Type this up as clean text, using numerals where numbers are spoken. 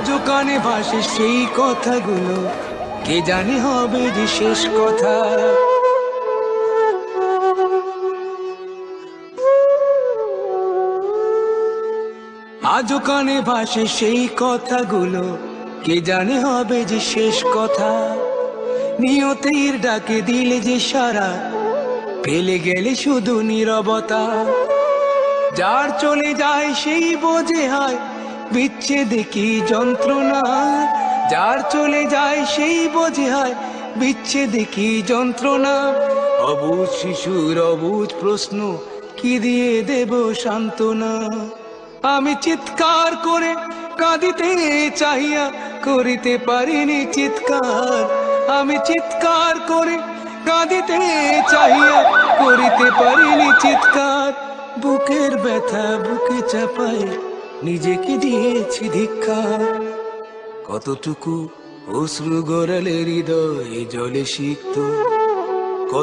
আজও কানে ভাসে সেই কথাগুলো, কে জানে হবে যে শেষ কথা। আজও কানে ভাসে সেই কথাগুলো, কে জানে হবে যে শেষ কথা। নিয়তির ডাকে দিলে যে সারা, পেলে গেলে শুধু নীরবতা। যার চলে যায় সেই বোঝে হয় বিচ্ছেদে কি যন্ত্রণা। যার চলে যায় সেই বোঝে হয় বিচ্ছেদে কি যন্ত্রণা। অবুঝ শিশুর অবুঝ প্রশ্ন, কি দিয়ে দেব সান্ত্বনা। আমি চিৎকার করে কাঁদিতে চাহিয়া করিতে পারিনি চিৎকার। আমি চিৎকার করে কাঁদিতে চাহিয়া করিতে পারিনি চিৎকার। বুকের ব্যথা বুকে চাপায় নিজেকে দিয়েছি ধিক্কার। কতটুকু অশ্রু গড়ালে হৃদয় জলে সিক্ত।